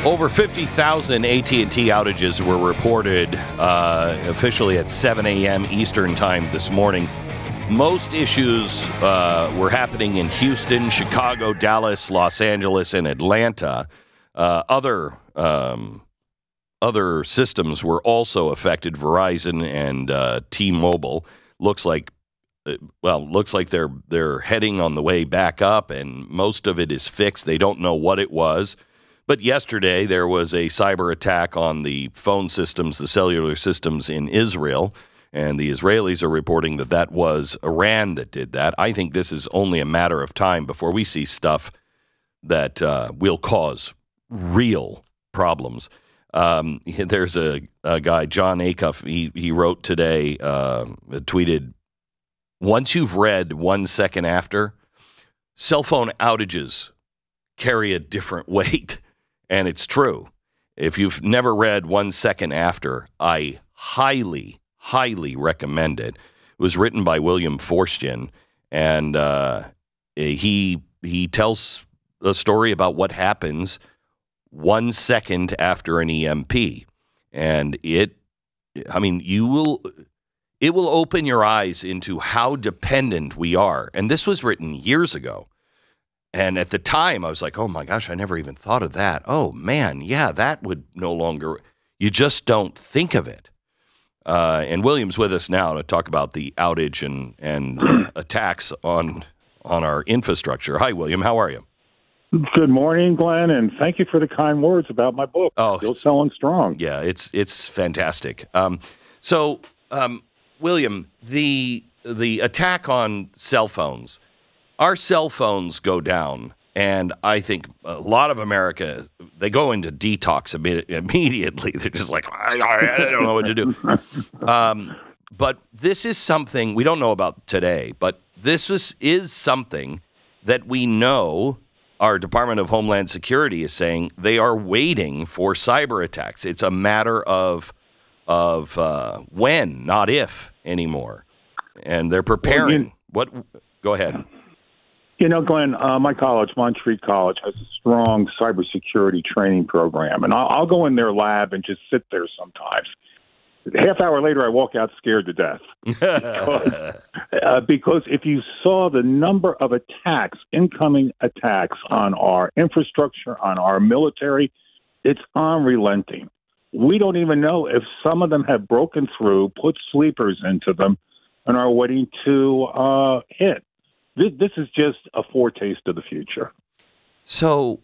Over 50,000 AT&T outages were reported officially at 7 a.m. Eastern Time this morning. Most issues were happening in Houston, Chicago, Dallas, Los Angeles, and Atlanta. Other systems were also affected. Verizon and T-Mobile looks like they're heading on the way back up, and most of it is fixed. They don't know what it was. But yesterday, there was a cyber attack on the phone systems, the cellular systems in Israel, and the Israelis are reporting that that was Iran that did that. I think this is only a matter of time before we see stuff that will cause real problems. There's a guy, John Acuff, he wrote today, tweeted, once you've read 1 second after, cell phone outages carry a different weight. And it's true. If you've never read 1 second after, I highly, highly recommend it. It was written by William Forstchen, and he tells a story about what happens 1 second after an EMP. And it will open your eyes into how dependent we are. And this was written years ago. And at the time, I was like, oh, my gosh, I never even thought of that. Oh, man, yeah, that would no longer – you just don't think of it. And William's with us now to talk about the outage and attacks on our infrastructure. Hi, William. How are you? Good morning, Glenn, and thank you for the kind words about my book. Oh, still selling strong. Yeah, it's fantastic. William, the attack on cell phones – our cell phones go down, and I think a lot of America, they go into detox immediately. They're just like, I don't know what to do. But this is something we don't know about today, but this is something that we know our Department of Homeland Security is saying they are waiting for cyber attacks. It's a matter of when, not if, anymore. And they're preparing. Go ahead. You know, Glenn, my college, Montreat College, has a strong cybersecurity training program, and I'll go in their lab and just sit there sometimes. Half hour later, I walk out scared to death. Because if you saw the number of attacks, incoming attacks on our infrastructure, on our military, it's unrelenting. We don't even know if some of them have broken through, put sleepers into them, and are waiting to hit. This is just a foretaste of the future. So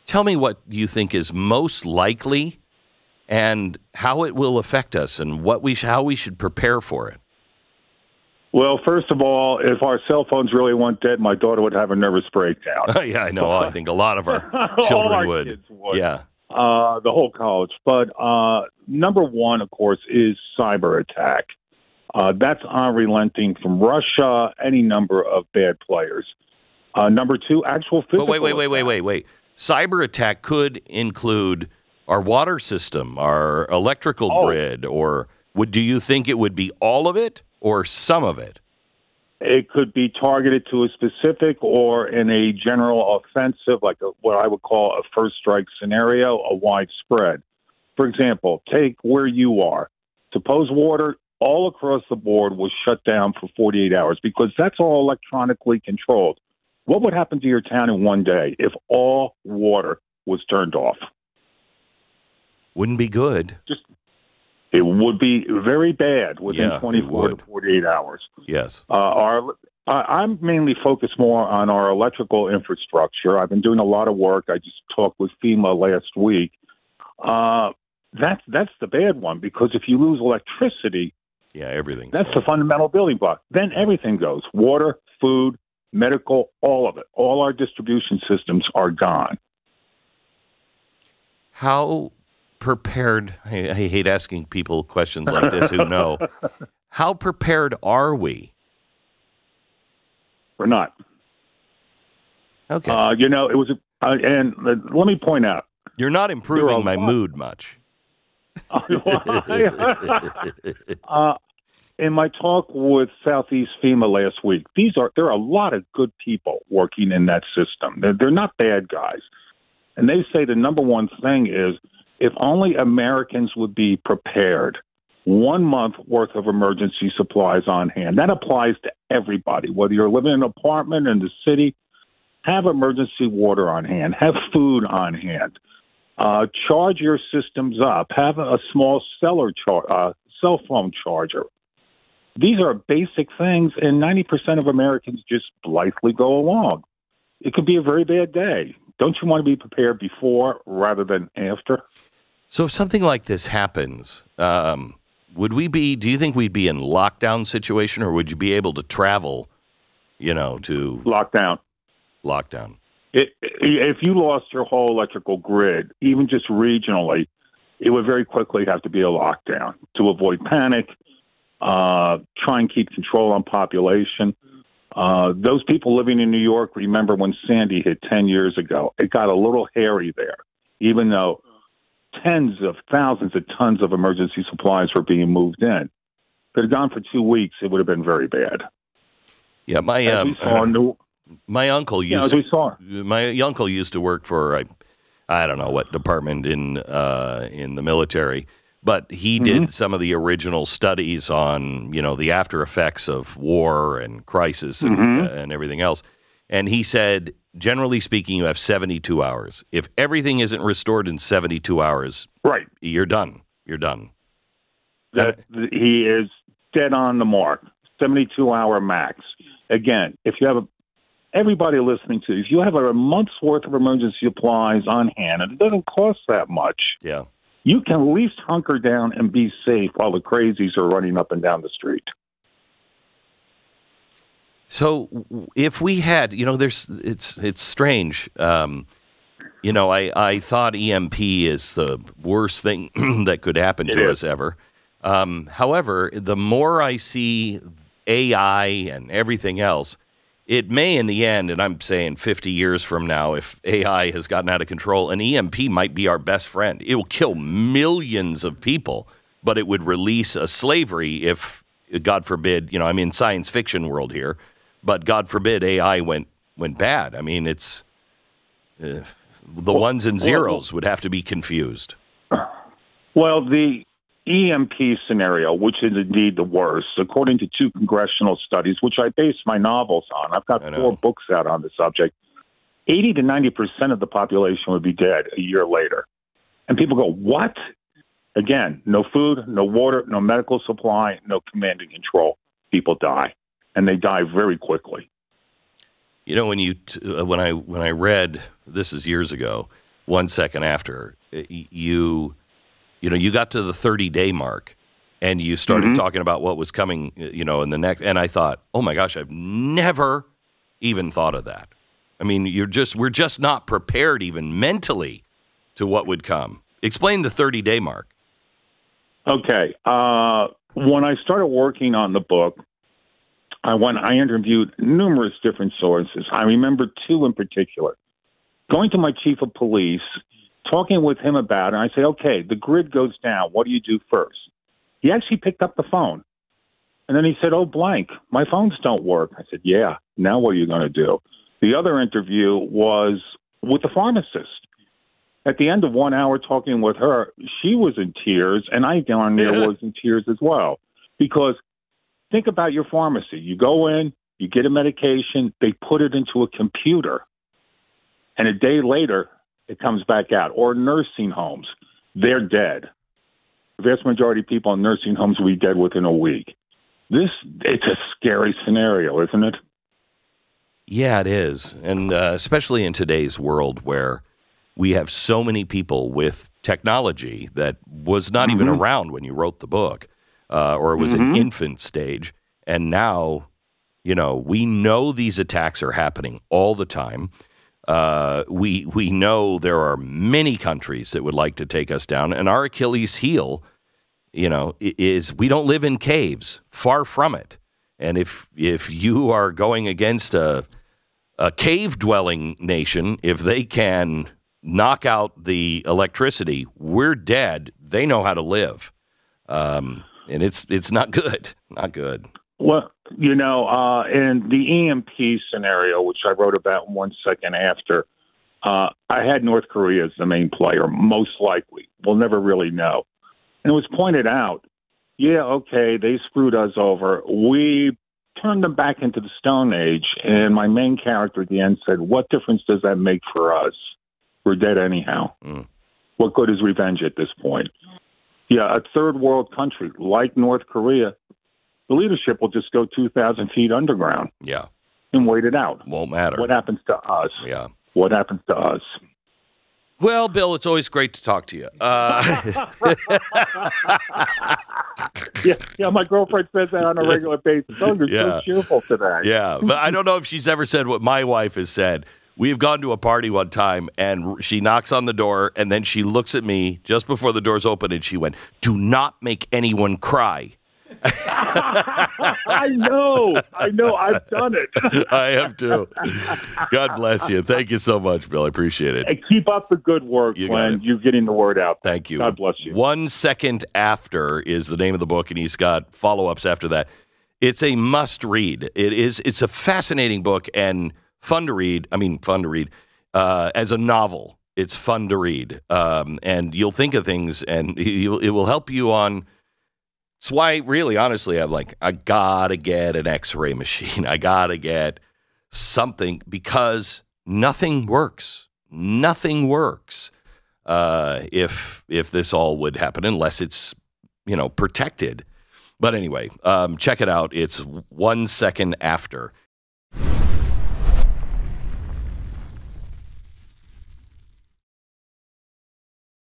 tell me what you think is most likely and how it will affect us and how we should prepare for it. Well, first of all, if our cell phones really went dead, my daughter would have a nervous breakdown. Yeah, I know. I think a lot of our children our would. Kids would. Yeah. The whole college. But number one, of course, is cyber attack. That's unrelenting from Russia, any number of bad players. Number two, actual physical But wait. Cyber attack could include our water system, our electrical grid, or do you think it would be all of it or some of it? It could be targeted to a specific or in a general offensive, like what I would call a first strike scenario, a widespread. For example, take where you are. Suppose water all across the board was shut down for 48 hours because that's all electronically controlled. What would happen to your town in one day if all water was turned off? Wouldn't be good. It would be very bad within 24 to 48 hours. Yes. I'm mainly focused more on our electrical infrastructure. I've been doing a lot of work. I just talked with FEMA last week. That's the bad one, because if you lose electricity, everything. That's the fundamental building block. Then everything goes. Water, food, medical, all of it. All our distribution systems are gone. How prepared, I hate asking people questions like this who know, how prepared are we? We're not. Okay. It was, and let me point out. You're not improving my mood much. In my talk with Southeast FEMA last week, there are a lot of good people working in that system. They're not bad guys. And they say the number one thing is if only Americans would be prepared, 1 month worth of emergency supplies on hand. That applies to everybody, whether you're living in an apartment in the city, have emergency water on hand, have food on hand, charge your systems up, have a small cell phone charger. These are basic things, and 90% of Americans just blithely go along. It could be a very bad day. Don't you want to be prepared before rather than after? So if something like this happens, do you think we'd be in lockdown situation, or would you be able to travel, to Lockdown. If you lost your whole electrical grid, even just regionally, it would very quickly have to be a lockdown to avoid panic, try and keep control on population. Those people living in New York, remember when Sandy hit 10 years ago, it got a little hairy there, even though tens of thousands of tons of emergency supplies were being moved in. If it had gone for 2 weeks, it would have been very bad. Yeah, my uncle used to work for I don't know what department in the military, but he did some of the original studies on the after effects of war and crisis and everything else. And he said, generally speaking, you have 72 hours. If everything isn't restored in 72 hours, right, you're done. You're done. He is dead on the mark. 72-hour max. Again, if you have everybody listening to, if you have a month's worth of emergency supplies on hand, and it doesn't cost that much, you can at least hunker down and be safe while the crazies are running up and down the street. So if we had, it's strange. I thought EMP is the worst thing that could happen to us ever. However, the more I see AI and everything else, it may in the end, and I'm saying 50 years from now, if AI has gotten out of control, an EMP might be our best friend. It will kill millions of people, but it would release a slavery if, God forbid, I'm in science fiction world here, but God forbid AI went bad. I mean, it's the ones and zeros would have to be confused. Well, the EMP scenario, which is indeed the worst, according to 2 congressional studies, which I base my novels on. I've got 4 books out on the subject. 80 to 90% of the population would be dead a year later. And people go, what? Again, no food, no water, no medical supply, no command and control. People die, and they die very quickly. When I read, this is years ago, 1 second after, you got to the 30-day mark, and you started talking about what was coming, in the next. And I thought, oh my gosh, I've never even thought of that. I mean, we're just not prepared even mentally to what would come. Explain the 30-day mark. Okay. When I started working on the book, I interviewed numerous different sources. I remember 2 in particular. Going to my chief of police, talking with him about it, and I say, okay, the grid goes down. What do you do first? He actually picked up the phone. And then he said, oh, blank, my phones don't work. I said, yeah, now what are you going to do? The other interview was with the pharmacist. At the end of 1 hour talking with her, she was in tears, and I darn near was in tears as well. Because think about your pharmacy. You go in, you get a medication, they put it into a computer, and a day later, it comes back out. Or nursing homes, they're dead. The vast majority of people in nursing homes will be dead within a week. It's a scary scenario, isn't it? Yeah, it is. And especially in today's world where we have so many people with technology that was not even around when you wrote the book, or it was an infant stage. And now, we know these attacks are happening all the time. We know there are many countries that would like to take us down, and our Achilles heel, is we don't live in caves. Far from it. And if you are going against a cave-dwelling nation, if they can knock out the electricity, we're dead. They know how to live, and it's not good. Not good. Well, in the EMP scenario, which I wrote about 1 second after, I had North Korea as the main player, most likely. We'll never really know. And it was pointed out, yeah, okay, they screwed us over. We turned them back into the Stone Age, and my main character at the end said, what difference does that make for us? We're dead anyhow. What good is revenge at this point? Yeah, a third world country like North Korea, the leadership will just go 2,000 feet underground. Yeah. And wait it out. Won't matter. What happens to us? Yeah. What happens to us? Well, Bill, it's always great to talk to you. Yeah, my girlfriend says that on a regular basis. Oh, you're so cheerful today. Yeah, but I don't know if she's ever said what my wife has said. We've gone to a party one time, and she knocks on the door, and then she looks at me just before the doors open, and she went, "Do not make anyone cry." I know. I've done it. I have too. God bless you. Thank you so much, Bill. I appreciate it. And keep up the good work, Glenn. You're getting the word out. Thank you. God bless you. 1 Second After is the name of the book, and he's got follow-ups after that. It's a must-read. It's a fascinating book and fun to read. I mean, fun to read. As a novel, it's fun to read. And you'll think of things, and it will help you on... It's why, really, honestly, I'm like, I gotta get an X-ray machine. I gotta get something because nothing works. Nothing works if this all would happen unless it's, protected. But anyway, check it out. It's 1 Second After.